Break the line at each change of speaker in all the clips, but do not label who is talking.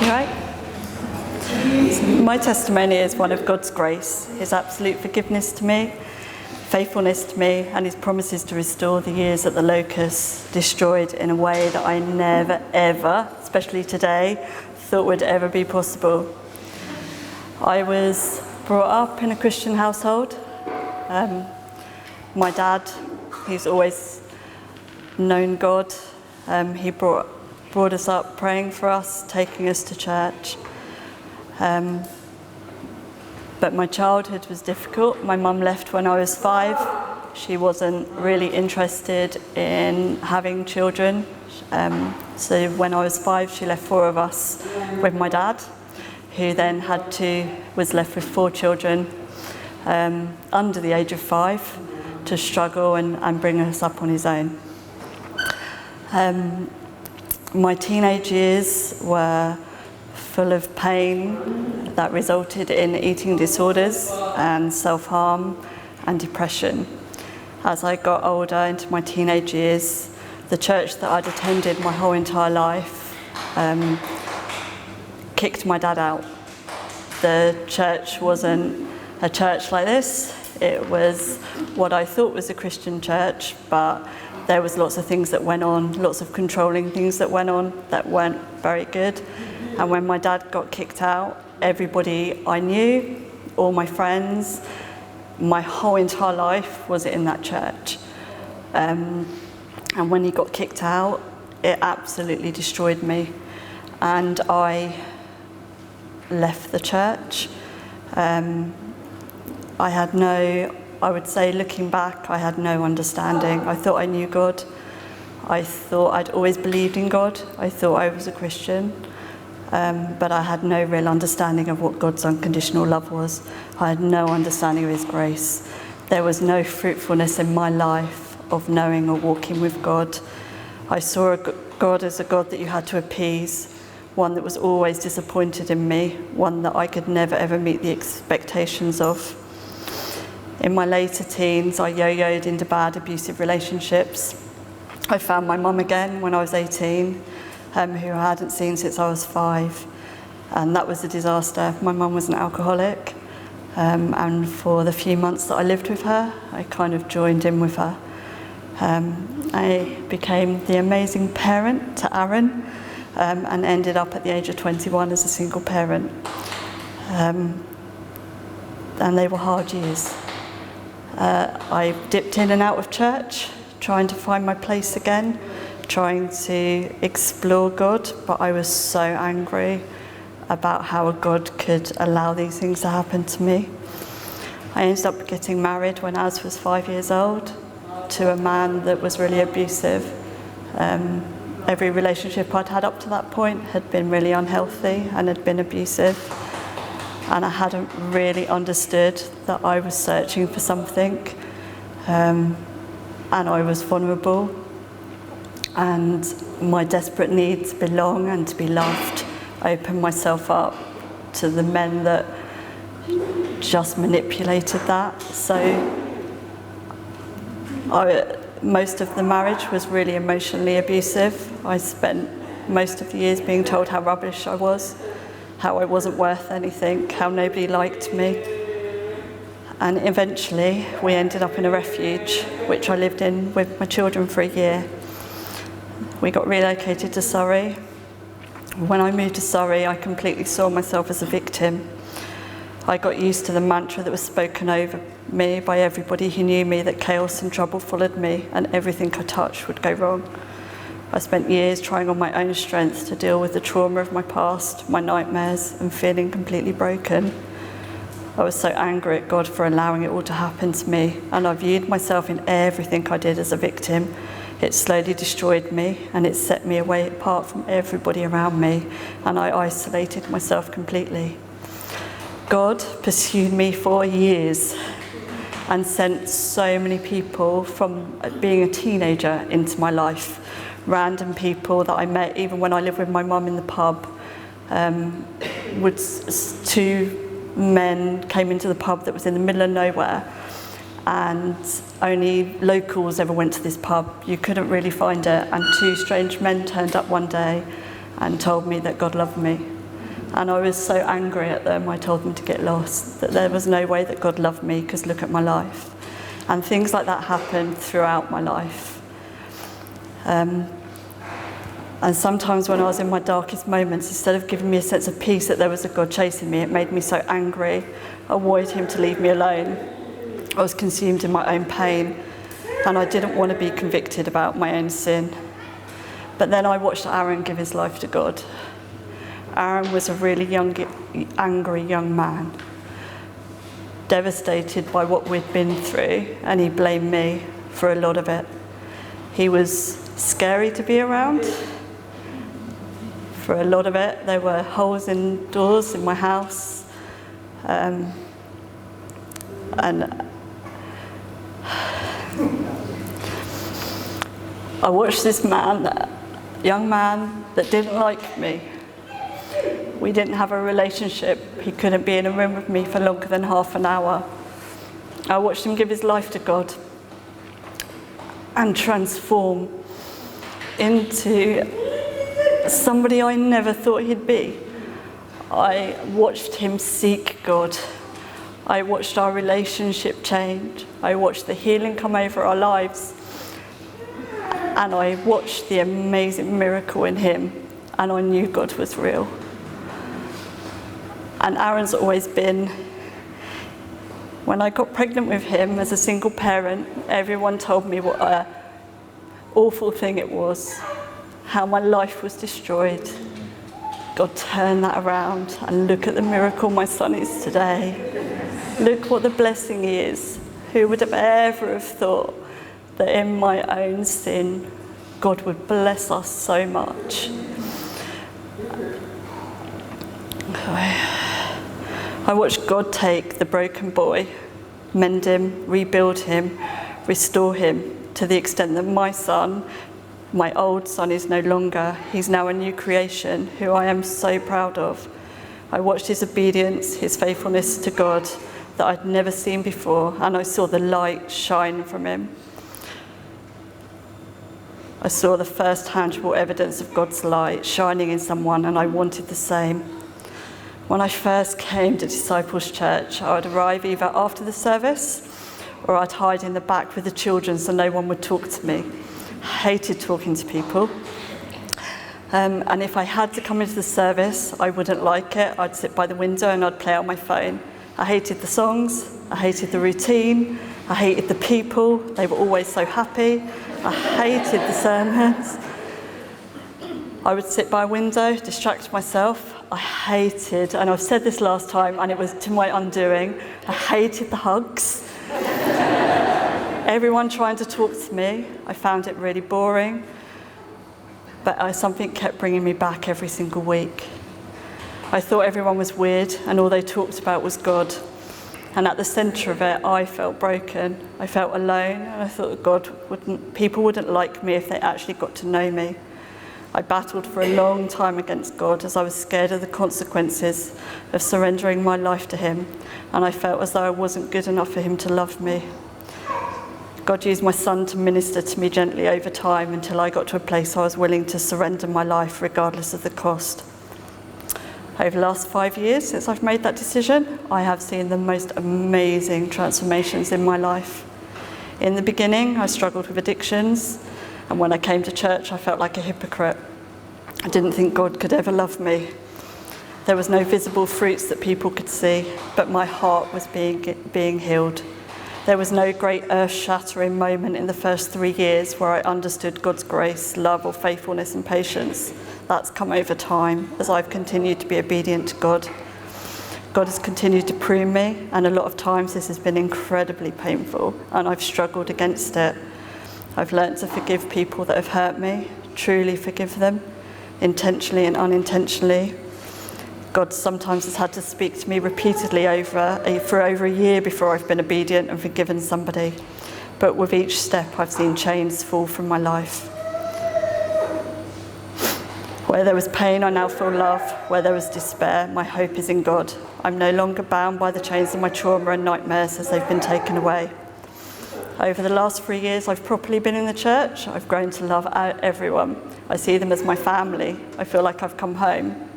You right? My testimony is one of God's grace, his absolute forgiveness to me, faithfulness to me, and his promises to restore the years that the locusts destroyed in a way that I never, ever, especially today, thought would ever be possible. I was brought up in a Christian household. My dad, he's always known God. He brought us up praying for us, taking us to church. But my childhood was difficult. My mum left when I was 5. She wasn't really interested in having children. So when I was 5, she left 4 of us with my dad, who then was left with 4 children under the age of 5 to struggle and bring us up on his own. My teenage years were full of pain that resulted in eating disorders and self-harm and depression. As I got older into my teenage years, the church that I'd attended my whole entire life kicked my dad out. The church wasn't a church like this. It was what I thought was a Christian church, but there was lots of things that went on, lots of controlling things that went on that weren't very good. And when my dad got kicked out, everybody I knew, all my friends, my whole entire life was in that church. And when he got kicked out, it absolutely destroyed me. And I left the church. I would say looking back, I had no understanding. I thought I knew God. I thought I'd always believed in God. I thought I was a Christian. But I had no real understanding of what God's unconditional love was. I had no understanding of his grace. There was no fruitfulness in my life of knowing or walking with God. I saw God as a God that you had to appease, one that was always disappointed in me, one that I could never ever meet the expectations of. In my later teens, I yo-yoed into bad abusive relationships. I found my mum again when I was 18. Who I hadn't seen since I was 5, and that was a disaster. My mum was an alcoholic, and for the few months that I lived with her, I kind of joined in with her. I became the amazing parent to Aaron, and ended up at the age of 21 as a single parent. And they were hard years. I dipped in and out of church, trying to find my place again, trying to explore God, but I was so angry about how a God could allow these things to happen to me. I ended up getting married when Az was 5 years old to a man that was really abusive. Every relationship I'd had up to that point had been really unhealthy and had been abusive, and I hadn't really understood that I was searching for something, and I was vulnerable. And my desperate need to belong and to be loved, I opened myself up to the men that just manipulated that. So most of the marriage was really emotionally abusive. I spent most of the years being told how rubbish I was, how I wasn't worth anything, how nobody liked me. And eventually we ended up in a refuge, which I lived in with my children for a year. We got relocated to Surrey. When I moved to Surrey, I completely saw myself as a victim. I got used to the mantra that was spoken over me by everybody who knew me, that chaos and trouble followed me and everything I touched would go wrong. I spent years trying on my own strength to deal with the trauma of my past, my nightmares, and feeling completely broken. I was so angry at God for allowing it all to happen to me, and I viewed myself in everything I did as a victim. It slowly destroyed me, and it set me away apart from everybody around me, and I isolated myself completely. God pursued me for years and sent so many people from being a teenager into my life. Random people that I met, even when I lived with my mum in the pub. 2 men came into the pub that was in the middle of nowhere, and only locals ever went to this pub. You couldn't really find it, and 2 strange men turned up one day and told me that God loved me. And I was so angry at them, I told them to get lost, that there was no way that God loved me because look at my life. And things like that happened throughout my life. And sometimes when I was in my darkest moments, instead of giving me a sense of peace that there was a God chasing me, it made me so angry. I wanted him to leave me alone. I was consumed in my own pain, and I didn't want to be convicted about my own sin. But then I watched Aaron give his life to God. Aaron was a really angry young man, devastated by what we'd been through, and he blamed me for a lot of it. He was scary to be around. For a lot of it, there were holes in doors in my house, and I watched this young man that didn't like me. We didn't have a relationship. He couldn't be in a room with me for longer than half an hour. I watched him give his life to God and transform into somebody I never thought he'd be. I watched him seek God. I watched our relationship change. I watched the healing come over our lives. And I watched the amazing miracle in him. And I knew God was real. And Aaron's always been, when I got pregnant with him as a single parent, everyone told me what an awful thing it was, how my life was destroyed. God turned that around, and look at the miracle my son is today. Look what the blessing he is. Who would have ever have thought that in my own sin, God would bless us so much. I watched God take the broken boy, mend him, rebuild him, restore him, to the extent that my son, my old son, is no longer. He's now a new creation who I am so proud of. I watched his obedience, his faithfulness to God that I'd never seen before, and I saw the light shine from him. I saw the first tangible evidence of God's light shining in someone, and I wanted the same. When I first came to Disciples Church, I would arrive either after the service or I'd hide in the back with the children so no one would talk to me. I hated talking to people. And if I had to come into the service, I wouldn't like it. I'd sit by the window and I'd play on my phone. I hated the songs. I hated the routine. I hated the people. They were always so happy. I hated the sermons. I would sit by a window, distract myself. I hated, and I've said this last time, and it was to my undoing, I hated the hugs. Everyone trying to talk to me, I found it really boring. But something kept bringing me back every single week. I thought everyone was weird, and all they talked about was God. And at the centre of it, I felt broken. I felt alone, and I thought that people wouldn't like me if they actually got to know me. I battled for a long time against God as I was scared of the consequences of surrendering my life to him, and I felt as though I wasn't good enough for him to love me. God used my son to minister to me gently over time until I got to a place I was willing to surrender my life regardless of the cost. Over the last 5 years since I've made that decision, I have seen the most amazing transformations in my life. In the beginning, I struggled with addictions. And when I came to church, I felt like a hypocrite. I didn't think God could ever love me. There was no visible fruits that people could see, but my heart was being healed. There was no great earth-shattering moment in the first 3 years where I understood God's grace, love, or faithfulness and patience. That's come over time as I've continued to be obedient to God. God has continued to prune me, and a lot of times this has been incredibly painful, and I've struggled against it. I've learnt to forgive people that have hurt me, truly forgive them, intentionally and unintentionally. God sometimes has had to speak to me repeatedly for over a year before I've been obedient and forgiven somebody. But with each step, I've seen chains fall from my life. Where there was pain, I now feel love. Where there was despair, my hope is in God. I'm no longer bound by the chains of my trauma and nightmares as they've been taken away. Over the last 3 years I've properly been in the church, I've grown to love everyone. I see them as my family. I feel like I've come home.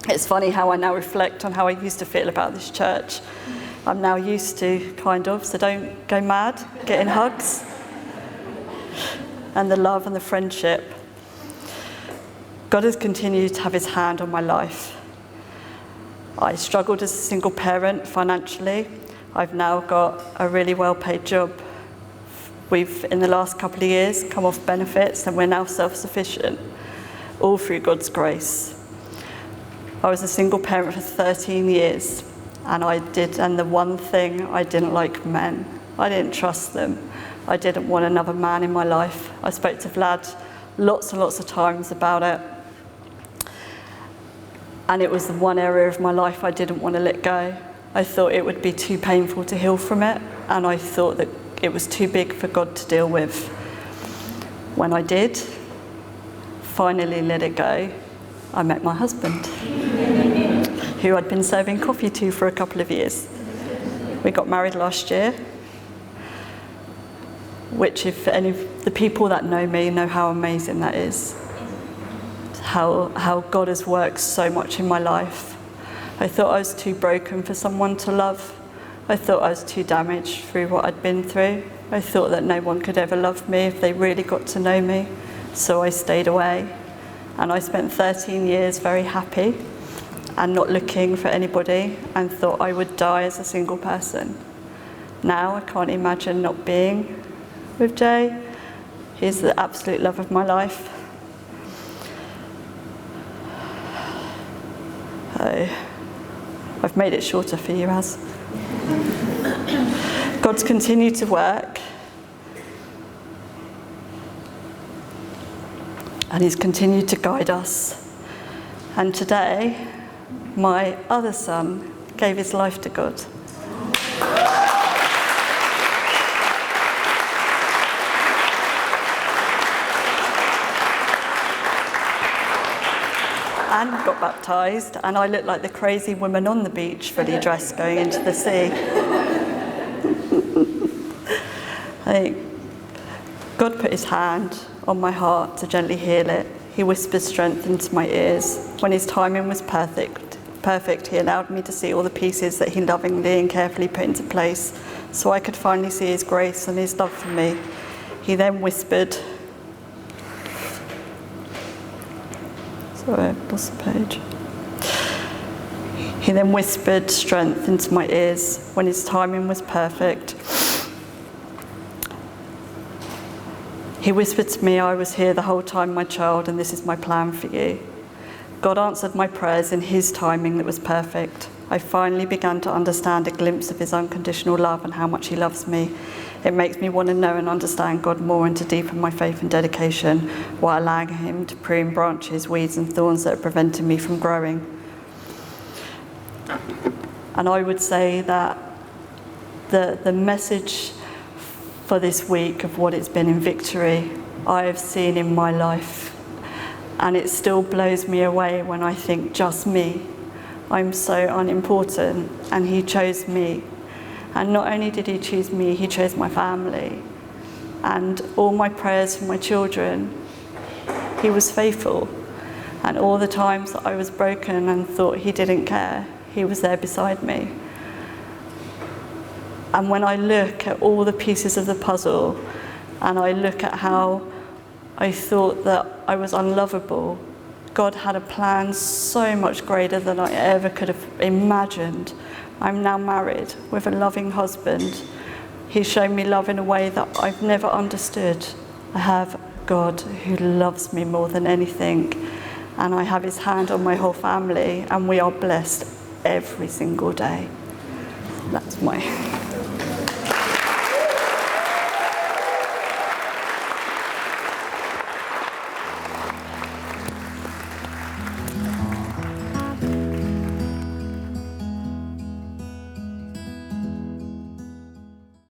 It's funny how I now reflect on how I used to feel about this church. I'm now used to, kind of, so don't go mad, getting hugs. And the love and the friendship. God has continued to have his hand on my life. I struggled as a single parent financially. I've now got a really well-paid job. We've, in the last couple of years, come off benefits and we're now self-sufficient, all through God's grace. I was a single parent for 13 years, and the one thing I didn't like men. I didn't trust them. I didn't want another man in my life. I spoke to Vlad lots and lots of times about it. And it was the one area of my life I didn't want to let go. I thought it would be too painful to heal from it, and I thought that it was too big for God to deal with. When I did finally let it go, I met my husband, who I'd been serving coffee to for a couple of years. We got married last year, which if any of the people that know me know how amazing that is. How God has worked so much in my life. I thought I was too broken for someone to love. I thought I was too damaged through what I'd been through. I thought that no one could ever love me if they really got to know me. So I stayed away. And I spent 13 years very happy and not looking for anybody, and thought I would die as a single person. Now I can't imagine not being with Jay. He's the absolute love of my life. I've made it shorter for you, Az. God's continued to work, and he's continued to guide us. And today, my other son gave his life to God. And got baptised, and I looked like the crazy woman on the beach, fully dressed, going into the sea. I think God put his hand on my heart to gently heal it. He whispered strength into my ears. When his timing was perfect, he allowed me to see all the pieces that he lovingly and carefully put into place, so I could finally see his grace and his love for me. He then whispered, sorry, I lost the page. He then whispered strength into my ears. When his timing was perfect, he whispered to me, I was here the whole time, my child, and this is my plan for you. God answered my prayers in his timing that was perfect. I finally began to understand a glimpse of his unconditional love and how much he loves me. It makes me want to know and understand God more and to deepen my faith and dedication, while allowing him to prune branches, weeds and thorns that are preventing me from growing. And I would say that the message for this week of what it's been in victory, I have seen in my life. And it still blows me away when I think just me. I'm so unimportant, and he chose me. And not only did he choose me, he chose my family. And all my prayers for my children, he was faithful. And all the times that I was broken and thought he didn't care, he was there beside me. And when I look at all the pieces of the puzzle, and I look at how I thought that I was unlovable, God had a plan so much greater than I ever could have imagined. I'm now married with a loving husband. He's shown me love in a way that I've never understood. I have God who loves me more than anything, and I have his hand on my whole family, and we are blessed every single day. That's my